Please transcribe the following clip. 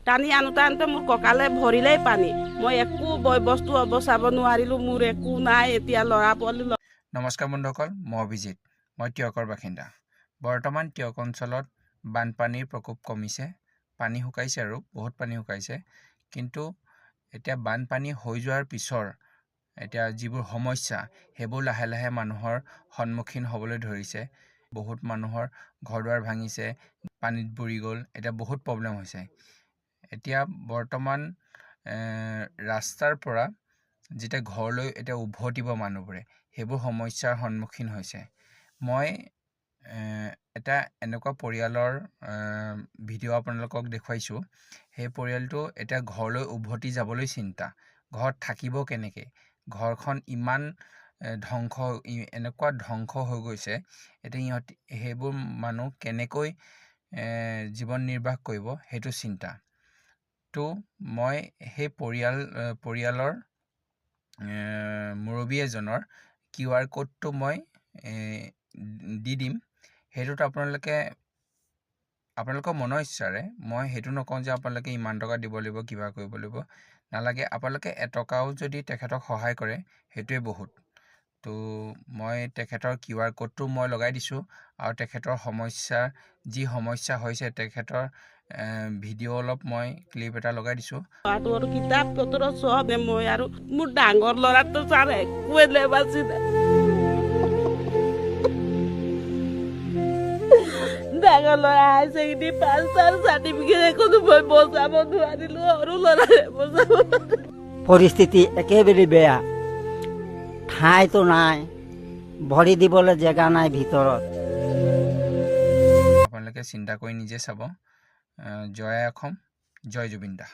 টানি আনোতে মোৰ কঁকালে ভৰিলেই পানী মই একো বয় বস্তু অবচাব নোৱাৰিলোঁ মোৰ একো নাই এতিয়া ল'ৰা পোৱালি নমস্কাৰ বন্ধুসকল মই অভিজিত মই টিয়কৰ বাসিন্দা বৰ্তমান টিয়ক অঞ্চলত বানপানীৰ প্ৰকোপ কমিছে পানী শুকাইছে আৰু বহুত পানী শুকাইছে কিন্তু এতিয়া বানপানী হৈ যোৱাৰ পিছৰ এতিয়া যিবোৰ সমস্যা হেবোৰ লাহে লাহে মানুহৰ সন্মুখীন হ'বলৈ ধৰিছে বহুত মানুহৰ ঘৰদুৱাৰ ভাঙিছে পানীত বুৰি গ'ল এতিয়া বহুত প্ৰব্লেম হৈছে এতিয়া বৰ্তমান ৰাস্তাৰ পৰা যেতিয়া ঘৰলৈ এতিয়া উভতিব মানুহবোৰে হেবোৰ সমস্যাৰ সন্মুখীন হৈছে মই এটা এনেকুৱা পৰিয়ালৰ ভিডিঅ' আপোনালোকক দেখুৱাইছোঁ সেই পৰিয়ালটো এতিয়া ঘৰলৈ উভতি যাবলৈ চিন্তা ঘৰত থাকিব কেনেকৈ ঘৰখন ইমান এনেকুৱা ধ্বংস হৈ গৈছে এতিয়া ইহঁত সেইবোৰ মানুহ কেনেকৈ জীৱন নিৰ্বাহ কৰিব সেইটো চিন্তা তো মই সেই পৰিয়ালৰ মুৰব্বী এজনৰ QR কোডটো মই দি দিম সেইটোত আপোনালোকৰ মনৰ ইচ্ছাৰে মই সেইটো নকওঁ যে আপোনালোকে ইমান টকা দিব লাগিব কিবা কৰিব লাগিব নালাগে আপোনালোকে এটকাও যদি তেখেতক সহায় কৰে সেইটোৱে বহুত তো মই তেখেতৰ QR কোডটো মই লগাই দিছোঁ আৰু তেখেতৰ যি সমস্যা হৈছে তেখেতৰ ভিডিঅ' অলপ মই ক্লিপ এটা লগাই দিছোঁ ল'ৰাটোৰ কিতাপ পত্ৰ চব মই আৰু মোৰ ডাঙৰ ল'ৰাটো ছাৰ একোৱে নেবাচি ডাঙৰ ল'ৰা হাই ছেকেণ্ডেৰী পাছ তাৰ চাৰ্টিফিকেট একোতো মই বচাব নোৱাৰিলোঁ সৰু ল'ৰাই বচাব পৰিস্থিতি একেবাৰে বেয়া ঠাইতো নাই ভৰি দিবলৈ জেগা নাই ভিতৰত আপোনালোকে চিন্তা কৰি নিজে চাব জয় অসম জয় জুবিন দা।